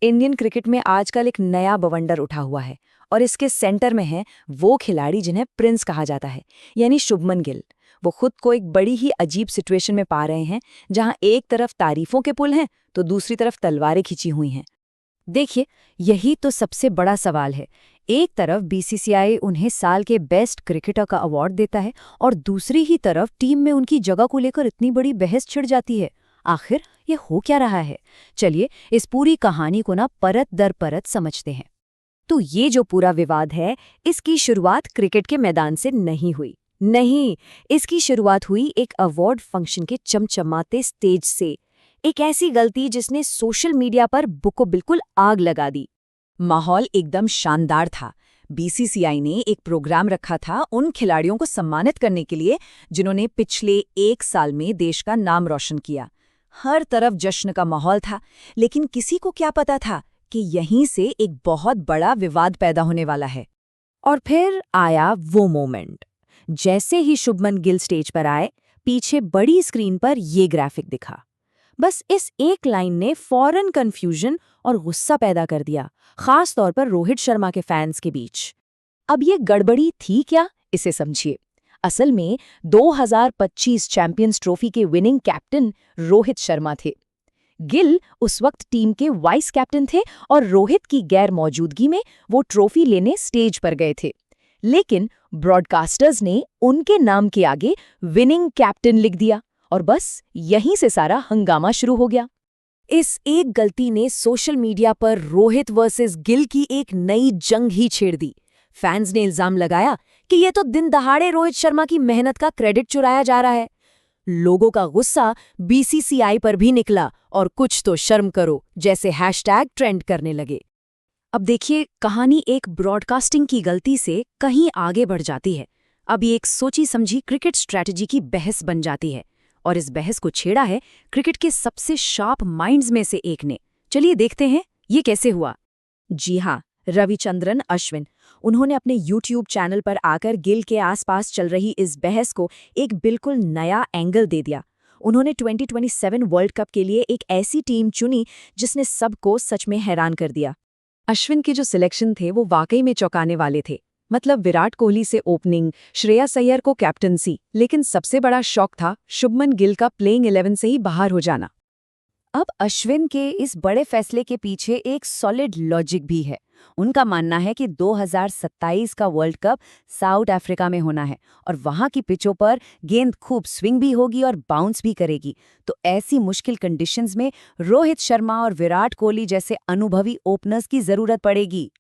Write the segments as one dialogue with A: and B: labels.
A: Indian cricket में आजकल एक नया बवंडर उठा हुआ है और इसके सेंटर में है वो खिलाड़ी जिन्हें प्रिंस कहा जाता है, यानी शुभमन गिल। वो खुद को एक बड़ी ही अजीब सिचुएशन में पा रहे हैं, जहां एक तरफ तारीफों के पुल हैं तो दूसरी तरफ तलवारें खिंची हुई हैं।
B: देखिए, यही तो सबसे बड़ा सवाल है। एक तरफ बीसीसीआई उन्हें साल के बेस्ट क्रिकेटर का अवार्ड देता है और दूसरी ही तरफ टीम में उनकी जगह को लेकर इतनी बड़ी बहस छिड़ जाती है। आखिर ये हो क्या रहा है? चलिए इस पूरी कहानी को ना परत दर परत समझते हैं। तो ये जो पूरा विवाद है, इसकी शुरुआत क्रिकेट के मैदान से नहीं हुई। नहीं, इसकी शुरुआत हुई एक अवार्ड फंक्शन के चमचमाते स्टेज से। एक ऐसी गलती जिसने सोशल मीडिया पर बुक को बिल्कुल आग लगा दी।
A: माहौल एकदम शानदार था। बीसीसीआई ने एक प्रोग्राम रखा था उन खिलाड़ियों को सम्मानित करने के लिए जिन्होंने पिछले 1 साल में देश का नाम रोशन किया। हर तरफ जश्न का माहौल था, लेकिन किसी को क्या पता था कि यहीं से एक बहुत बड़ा विवाद पैदा होने वाला है।
B: और फिर आया वो मोमेंट। जैसे ही शुभमन गिल स्टेज पर आए, पीछे बड़ी स्क्रीन पर ये ग्राफिक दिखा। बस इस एक लाइन ने फौरन कंफ्यूजन और गुस्सा पैदा कर दिया, खास तौर पर रोहित शर्मा के फैंस के बीच। अब ये गड़बड़ी थी क्या, इसे समझिए। असल में 2025 चैंपियंस ट्रॉफी के विनिंग कैप्टन रोहित शर्मा थे। गिल उस वक्त टीम के वाइस कैप्टन थे और रोहित की गैर मौजूदगी में वो ट्रॉफी लेने स्टेज पर गए थे। लेकिन ब्रॉडकास्टर्स ने उनके नाम के आगे विनिंग कैप्टन लिख दिया और बस यहीं से सारा हंगामा शुरू हो गया। इस एक गलती ने सोशल मीडिया पर रोहित वर्सेस गिल की एक नई जंग ही छेड़ दी। फैंस ने इल्जाम लगाया कि ये तो दिन दहाड़े रोहित शर्मा की मेहनत का क्रेडिट चुराया जा रहा है। लोगों का गुस्सा बीसीसीआई पर भी निकला और कुछ तो शर्म करो जैसे हैशटैग ट्रेंड करने लगे। अब देखिए, कहानी एक ब्रॉडकास्टिंग की गलती से कहीं आगे बढ़ जाती है। अब ये एक सोची समझी क्रिकेट स्ट्रैटेजी की बहस बन जाती है और इस बहस को छेड़ा है क्रिकेट के सबसे शार्प माइंड्स में से एक ने। चलिए देखते हैं ये कैसे हुआ। जी हाँ, रविचंद्रन अश्विन। उन्होंने अपने YouTube चैनल पर आकर गिल के आसपास चल रही इस बहस को एक बिल्कुल नया एंगल दे दिया। उन्होंने 2027 वर्ल्ड कप के लिए एक ऐसी टीम चुनी जिसने सबको सच में हैरान कर दिया। अश्विन के जो सिलेक्शन थे वो वाकई में चौंकाने वाले थे। मतलब विराट कोहली से ओपनिंग, श्रेयस अय्यर को कैप्टनसी, लेकिन सबसे बड़ा शॉक था शुभमन गिल का प्लेइंग 11 से ही बाहर हो जाना। अब अश्विन के इस बड़े फैसले के पीछे एक सॉलिड लॉजिक भी है। उनका मानना है कि 2027 का वर्ल्ड कप साउथ अफ्रीका में होना है और वहां की पिचों पर गेंद खूब स्विंग भी होगी और बाउंस भी करेगी। तो ऐसी मुश्किल कंडीशंस में रोहित शर्मा और विराट कोहली जैसे अनुभवी ओपनर्स की जरूरत पड़ेगी।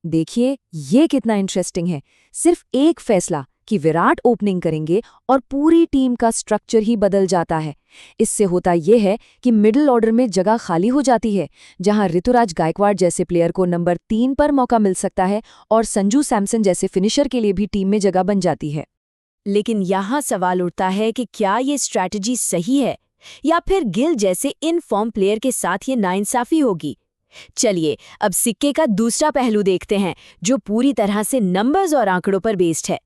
B: देखिए ये कितना इंटरेस्टिंग है। सिर्फ एक फैसला कि विराट ओपनिंग करेंगे और पूरी टीम का स्ट्रक्चर ही बदल जाता है। इससे होता यह है कि मिडिल ऑर्डर में जगह खाली हो जाती है, जहां ऋतुराज गायकवाड़ जैसे प्लेयर को नंबर 3 पर मौका मिल सकता है और संजू सैमसन जैसे फिनिशर के लिए भी टीम में जगह बन जाती है। लेकिन यहाँ सवाल उठता है कि क्या ये स्ट्रैटेजी सही है या फिर गिल जैसे इन फॉर्म प्लेयर के साथ ये नाइंसाफी होगी। चलिए अब सिक्के का दूसरा पहलू देखते हैं, जो पूरी तरह से नंबर्स और आंकड़ों पर बेस्ड है।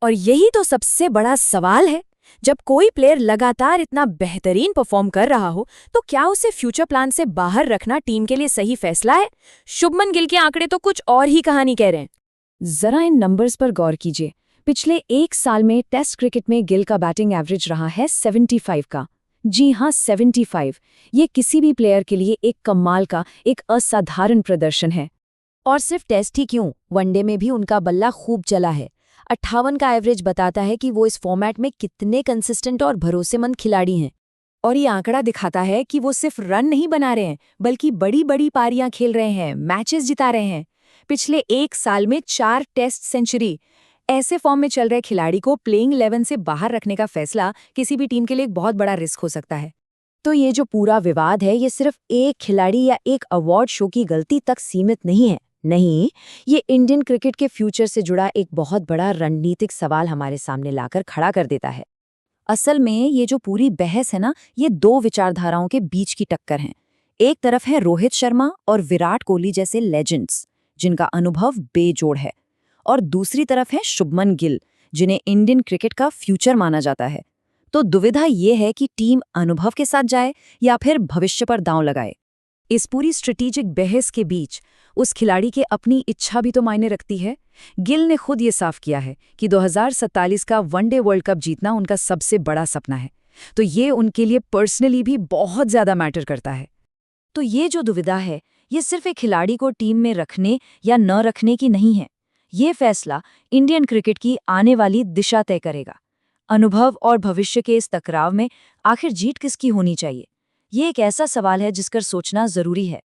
B: और यही तो सबसे बड़ा सवाल है। जब कोई प्लेयर लगातार इतना बेहतरीन परफॉर्म कर रहा हो, तो क्या उसे फ्यूचर प्लान से बाहर रखना टीम के लिए सही फैसला है? शुभमन गिल के आंकड़े तो कुछ और ही कहानी कह रहे हैं। जरा इन नंबर्स पर गौर कीजिए। पिछले 1 साल में टेस्ट क्रिकेट में गिल का बैटिंग एवरेज रहा है 75 का। जी हाँ, 75। ये किसी भी प्लेयर के लिए एक कमाल का, एक असाधारण प्रदर्शन है। और सिर्फ टेस्ट ही क्यों, वनडे में भी उनका बल्ला खूब चला है। 58 का एवरेज बताता है कि वो इस फॉर्मेट में कितने कंसिस्टेंट और भरोसेमंद खिलाड़ी हैं। और ये आंकड़ा दिखाता है कि वो सिर्फ रन नहीं बना रहे हैं, बल्कि बड़ी बड़ी पारियां खेल रहे हैं, मैचेस जिता रहे हैं। पिछले 1 साल में 4 टेस्ट सेंचुरी। ऐसे फॉर्म में चल रहे खिलाड़ी को प्लेइंग 11 से बाहर रखने का फैसला किसी भी टीम के लिए एक बहुत बड़ा रिस्क हो सकता है। तो ये जो पूरा विवाद है, ये सिर्फ एक खिलाड़ी या एक अवार्ड शो की गलती तक सीमित नहीं है। नहीं, ये इंडियन क्रिकेट के फ्यूचर से जुड़ा एक बहुत बड़ा रणनीतिक सवाल हमारे सामने लाकर खड़ा कर देता है। असल में ये जो पूरी बहस है ना, ये 2 विचारधाराओं के बीच की टक्कर है। एक तरफ है रोहित शर्मा और विराट कोहली जैसे लेजेंड्स, जिनका अनुभव बेजोड़ है, और दूसरी तरफ है शुभमन गिल, जिन्हें इंडियन क्रिकेट का फ्यूचर माना जाता है। तो दुविधा ये है कि टीम अनुभव के साथ जाए या फिर भविष्य पर दांव लगाए।
A: इस पूरी स्ट्रेटेजिक बहस के बीच उस खिलाड़ी के अपनी इच्छा भी तो मायने रखती है। गिल ने खुद ये साफ किया है कि 2047 का वनडे वर्ल्ड कप जीतना उनका सबसे बड़ा सपना है, तो ये उनके लिए पर्सनली भी बहुत ज़्यादा मैटर करता है।
B: तो ये जो दुविधा है, ये सिर्फ एक खिलाड़ी को टीम में रखने या न रखने की नहीं है। ये फैसला इंडियन क्रिकेट की आने वाली दिशा तय करेगा। अनुभव और भविष्य के इस टकराव में आखिर जीत किसकी होनी चाहिए? ये एक ऐसा सवाल है जिस पर सोचना जरूरी है।